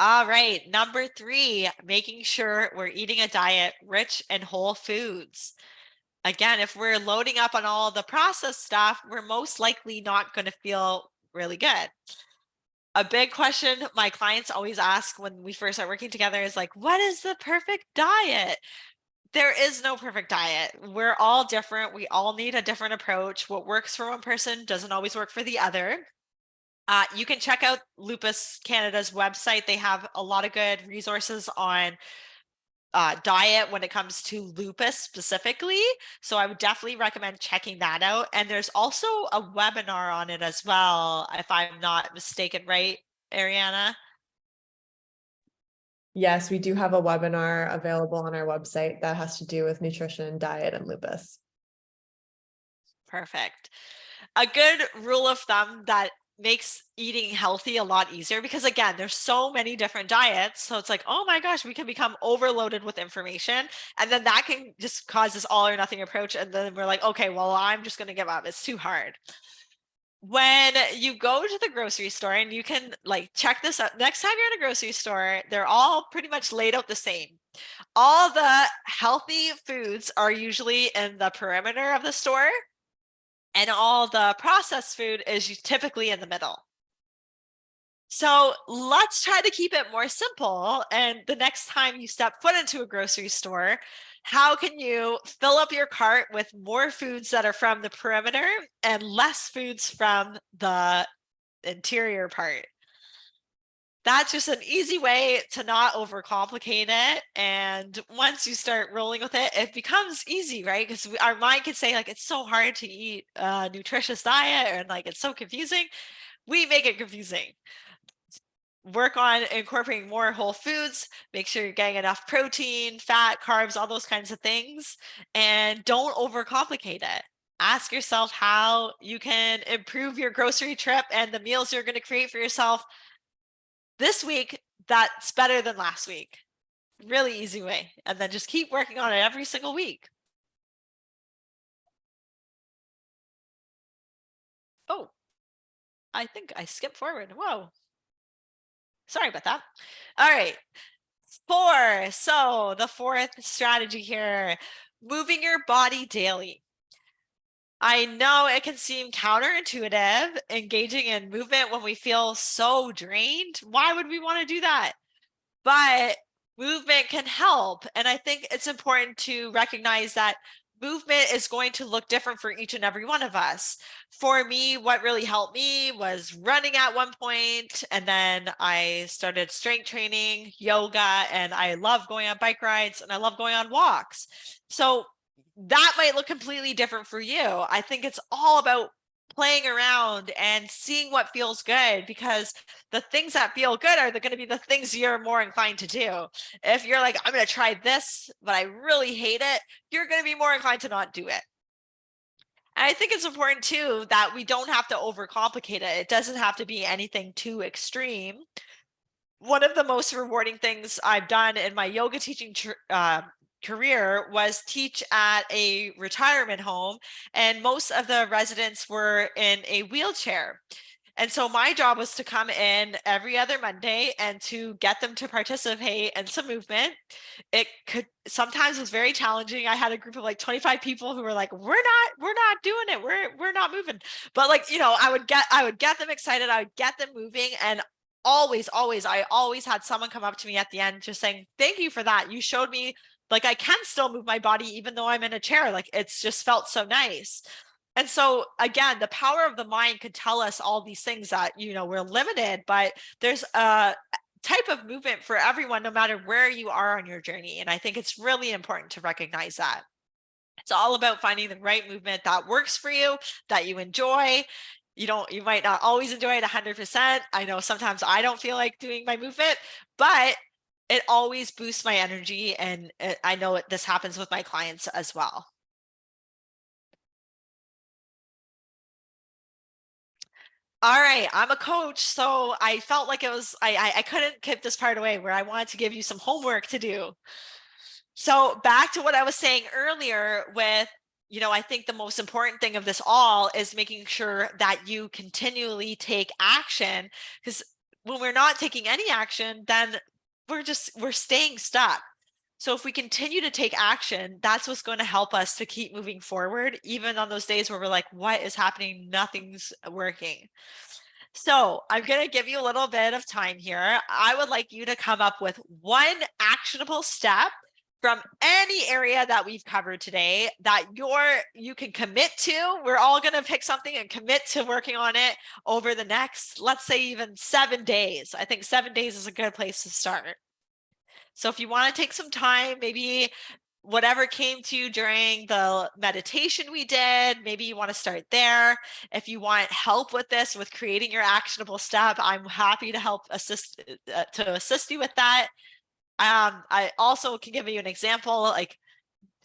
[SPEAKER 3] All right, number 3, making sure we're eating a diet rich in whole foods. Again, if we're loading up on all the processed stuff, we're most likely not going to feel really good. A big question my clients always ask when we first start working together is like, what is the perfect diet? There is no perfect diet. We're all different. We all need a different approach. What works for one person doesn't always work for the other. You can check out Lupus Canada's website. They have a lot of good resources on diet when it comes to lupus specifically. So I would definitely recommend checking that out. And there's also a webinar on it as well, if I'm not mistaken, right, Ariana?
[SPEAKER 2] Yes, we do have a webinar available on our website that has to do with nutrition, diet, and lupus.
[SPEAKER 3] Perfect. A good rule of thumb that makes eating healthy a lot easier, because again, there's so many different diets. So it's like, oh my gosh, we can become overloaded with information. And then that can just cause this all or nothing approach. And then we're like, okay, well, I'm just going to give up. It's too hard. When you go to the grocery store, and you can like check this out, next time you're in a grocery store, they're all pretty much laid out the same. All the healthy foods are usually in the perimeter of the store, and all the processed food is typically in the middle. So let's try to keep it more simple. And the next time you step foot into a grocery store, how can you fill up your cart with more foods that are from the perimeter and less foods from the interior part? That's just an easy way to not overcomplicate it. And once you start rolling with it, it becomes easy, right? Because our mind can say, like, it's so hard to eat a nutritious diet, and like, it's so confusing. We make it confusing. Work on incorporating more whole foods, make sure you're getting enough protein, fat, carbs, all those kinds of things, and don't overcomplicate it. Ask yourself how you can improve your grocery trip and the meals you're going to create for yourself this week that's better than last week. Really easy way. And then just keep working on it every single week. Oh, I think I skipped forward. Whoa. Sorry about that. All right. 4. So the 4th strategy here, moving your body daily. I know it can seem counterintuitive, engaging in movement when we feel so drained. Why would we want to do that? But movement can help. And I think it's important to recognize that movement is going to look different for each and every one of us. For me, what really helped me was running at one point, and then I started strength training, yoga, and I love going on bike rides, and I love going on walks. So that might look completely different for you. I think it's all about playing around and seeing what feels good, because the things that feel good are going to be the things you're more inclined to do. If you're like, I'm going to try this, but I really hate it, you're going to be more inclined to not do it. And I think it's important too that we don't have to overcomplicate it. It doesn't have to be anything too extreme. One of the most rewarding things I've done in my yoga teaching career was teach at a retirement home, and most of the residents were in a wheelchair. And so my job was to come in every other Monday and to get them to participate in some movement. It could sometimes was very challenging. I had a group of like 25 people who were like, we're not doing it. We're not moving. But like, I would get them excited. I would get them moving. And I always had someone come up to me at the end just saying, thank you for that. You showed me like I can still move my body even though I'm in a chair. Like, it's just felt so nice. And so again, the power of the mind could tell us all these things that, we're limited, but there's a type of movement for everyone, no matter where you are on your journey. And I think it's really important to recognize that. It's all about finding the right movement that works for you, that you enjoy. You might not always enjoy it 100%. I know sometimes I don't feel like doing my movement, but it always boosts my energy. And I know this happens with my clients as well. All right, I'm a coach, so I felt like it was, I couldn't keep this part away where I wanted to give you some homework to do. So back to what I was saying earlier with, I think the most important thing of this all is making sure that you continually take action, because when we're not taking any action, then we're staying stuck. So if we continue to take action, that's what's going to help us to keep moving forward, even on those days where we're like, what is happening? Nothing's working. So I'm going to give you a little bit of time here. I would like you to come up with one actionable step from any area that we've covered today that you can commit to. We're all going to pick something and commit to working on it over the next, let's say, even 7 days. I think 7 days is a good place to start. So if you want to take some time, maybe whatever came to you during the meditation we did, maybe you want to start there. If you want help with this, with creating your actionable step, I'm happy to help assist you with that. I also can give you an example, like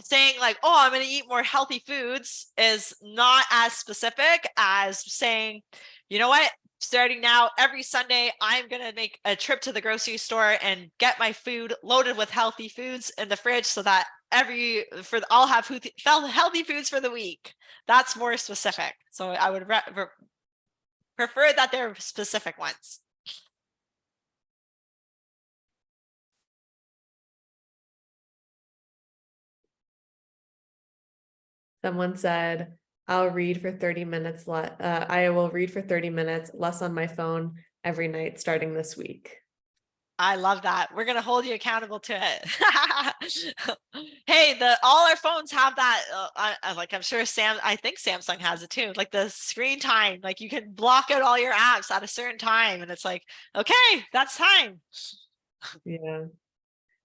[SPEAKER 3] saying like, oh, I'm going to eat more healthy foods is not as specific as saying, you know what, starting now, every Sunday, I'm going to make a trip to the grocery store and get my food loaded with healthy foods in the fridge so that I'll have healthy foods for the week. That's more specific. So I would prefer that they're specific ones.
[SPEAKER 2] Someone said, I'll read for 30 minutes. I will read for 30 minutes less on my phone every night starting this week.
[SPEAKER 3] I love that. We're going to hold you accountable to it. Hey, all our phones have that. I'm sure I think Samsung has it too. Like the screen time, like you can block out all your apps at a certain time. And it's like, okay, that's time.
[SPEAKER 2] Yeah.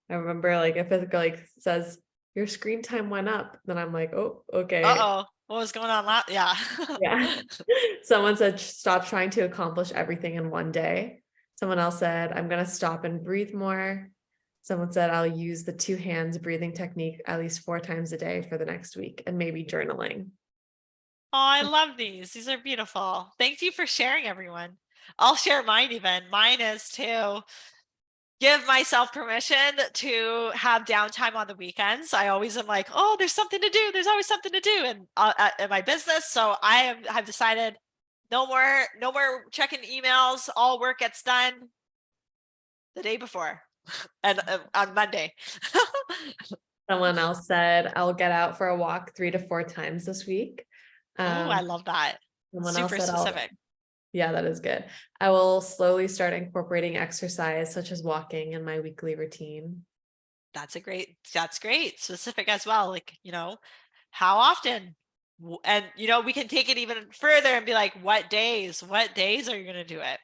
[SPEAKER 2] I remember like if it like says your screen time went up, then I'm like, oh, okay.
[SPEAKER 3] Uh-oh. What was going on? Yeah.
[SPEAKER 2] Yeah. Someone said, stop trying to accomplish everything in one day. Someone else said, I'm going to stop and breathe more. Someone said, I'll use the 2 hands breathing technique at least 4 times a day for the next week, and maybe journaling.
[SPEAKER 3] Oh, I love these. These are beautiful. Thank you for sharing, everyone. I'll share mine even. Mine is to give myself permission to have downtime on the weekends. I always am like, oh, there's something to do. There's always something to do in my business. So I have decided no more checking emails. All work gets done the day before and on Monday.
[SPEAKER 2] Someone else said, I'll get out for a walk 3 to 4 times this week.
[SPEAKER 3] Oh, I love that.
[SPEAKER 2] Someone
[SPEAKER 3] Super
[SPEAKER 2] else said,
[SPEAKER 3] specific.
[SPEAKER 2] Yeah, that is good. I will slowly start incorporating exercise such as walking in my weekly routine.
[SPEAKER 3] That's great. Specific as well. Like, how often? And, we can take it even further and be like, what days are you going to do it?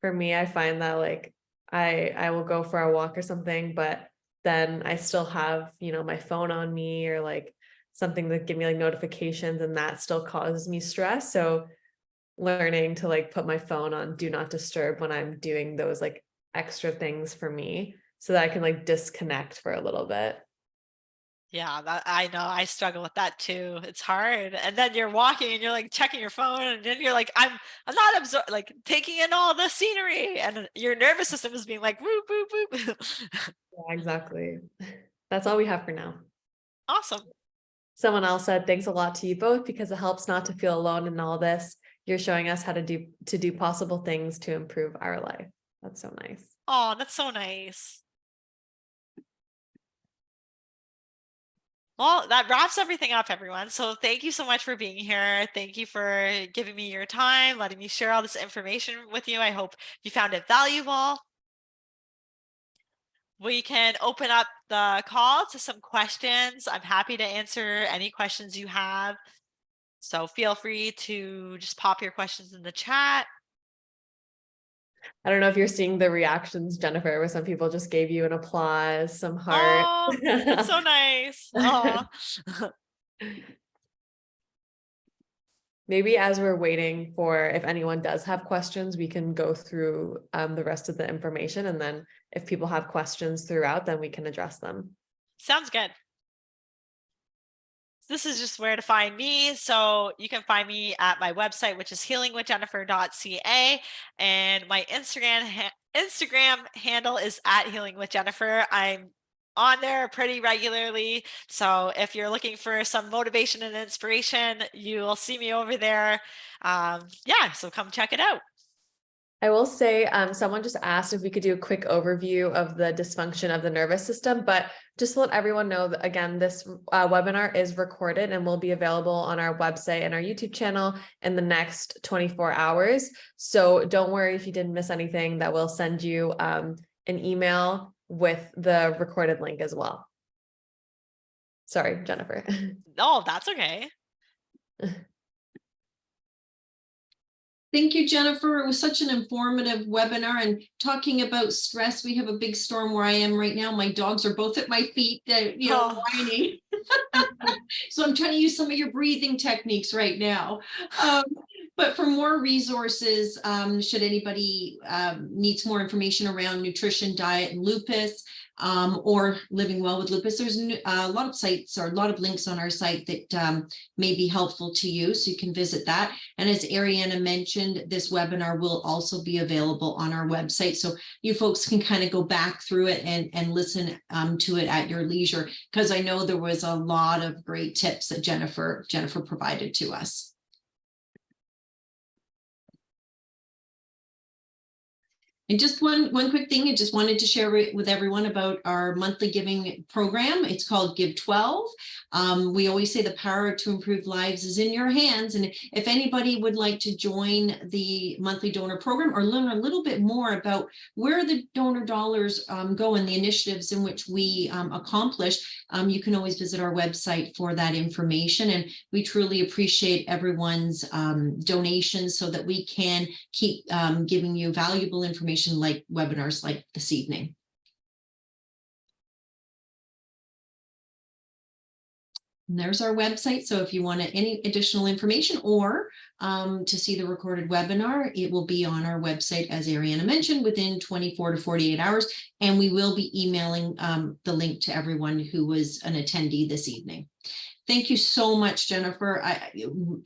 [SPEAKER 2] For me, I find that like I will go for a walk or something, but then I still have, my phone on me or like something that give me like notifications, and that still causes me stress. So learning to like put my phone on do not disturb when I'm doing those like extra things for me so that I can like disconnect for a little bit.
[SPEAKER 3] Yeah, I know. I struggle with that too. It's hard. And then you're walking and you're like checking your phone, and then you're like, I'm not like taking in all the scenery, and your nervous system is being like, whoop, whoop, whoop.
[SPEAKER 2] Yeah, exactly. That's all we have for now.
[SPEAKER 3] Awesome.
[SPEAKER 2] Someone else said, thanks a lot to you both because it helps not to feel alone in all this. You're showing us how to do possible things to improve our life. That's so nice.
[SPEAKER 3] Oh, that's so nice. Well, that wraps everything up, everyone. So thank you so much for being here. Thank you for giving me your time, letting me share all this information with you. I hope you found it valuable. We can open up the call to some questions. I'm happy to answer any questions you have. So feel free to just pop your questions in the chat.
[SPEAKER 2] I don't know if you're seeing the reactions, Jennifer, where some people just gave you an applause, some heart.
[SPEAKER 3] Oh, that's so nice. Oh.
[SPEAKER 2] maybe as we're waiting for, if anyone does have questions, we can go through the rest of the information. And then if people have questions throughout, then we can address them.
[SPEAKER 3] Sounds good. This is just where to find me. So you can find me at my website, which is healingwithjennifer.ca. And my Instagram handle is at healingwithjennifer. I'm on there pretty regularly. So if you're looking for some motivation and inspiration, you will see me over there. Yeah, so come check it out.
[SPEAKER 2] I will say, someone just asked if we could do a quick overview of the dysfunction of the nervous system, but just to let everyone know that, again, this webinar is recorded and will be available on our website and our YouTube channel in the next 24 hours. So don't worry if you didn't miss anything, that we'll send you an email with the recorded link as well. Sorry, Jennifer.
[SPEAKER 3] Oh, that's okay.
[SPEAKER 1] Thank you, Jennifer. It was such an informative webinar, and talking about stress. We have a big storm where I am right now. My dogs are both at my feet, whining. So I'm trying to use some of your breathing techniques right now. But for more resources, should anybody needs more information around nutrition, diet, and lupus, or living well with lupus, there's a lot of sites or a lot of links on our site that may be helpful to you, so you can visit that. And as Ariana mentioned, this webinar will also be available on our website, so you folks can kind of go back through it and listen to it at your leisure, because I know there was a lot of great tips that Jennifer provided to us. And just one quick thing, I just wanted to share with everyone about our monthly giving program. It's called Give 12. We always say the power to improve lives is in your hands. And if anybody would like to join the monthly donor program or learn a little bit more about where the donor dollars go and the initiatives in which we accomplish, you can always visit our website for that information. And we truly appreciate everyone's donations so that we can keep giving you valuable information like webinars like this evening. And there's our website. So if you want any additional information or to see the recorded webinar, it will be on our website, as Ariana mentioned, within 24 to 48 hours. And we will be emailing the link to everyone who was an attendee this evening. Thank you so much, Jennifer.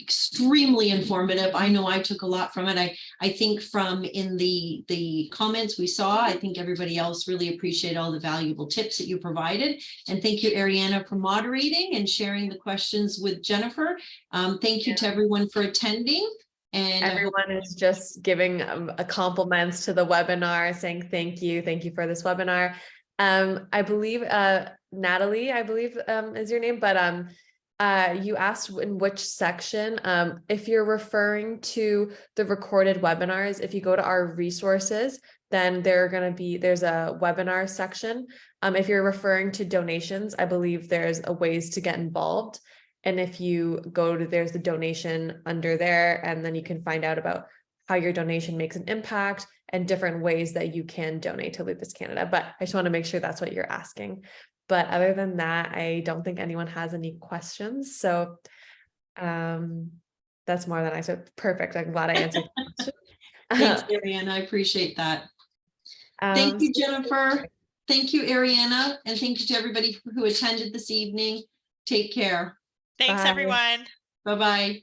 [SPEAKER 1] Extremely informative. I know I took a lot from it. I think from in the comments we saw, I think everybody else really appreciate all the valuable tips that you provided. And thank you, Ariana, for moderating and sharing the questions with Jennifer. Thank you to everyone for attending. And
[SPEAKER 2] everyone is just giving a compliments to the webinar, saying thank you for this webinar. I believe Natalie, is your name, but you asked in which section. If you're referring to the recorded webinars, if you go to our resources, then there's a webinar section. If you're referring to donations, I believe there's a ways to get involved. And if you go to, there's the donation under there, and then you can find out about how your donation makes an impact and different ways that you can donate to Lupus Canada. But I just want to make sure that's what you're asking. But other than that, I don't think anyone has any questions. So that's more than I said. Perfect. I'm glad I answered the question.
[SPEAKER 1] Thanks, Ariana. I appreciate that. Thank you, Jennifer. Thank you, Ariana. And thank you to everybody who attended this evening. Take care.
[SPEAKER 3] Thanks,
[SPEAKER 2] Bye.
[SPEAKER 3] everyone.
[SPEAKER 1] Bye-bye.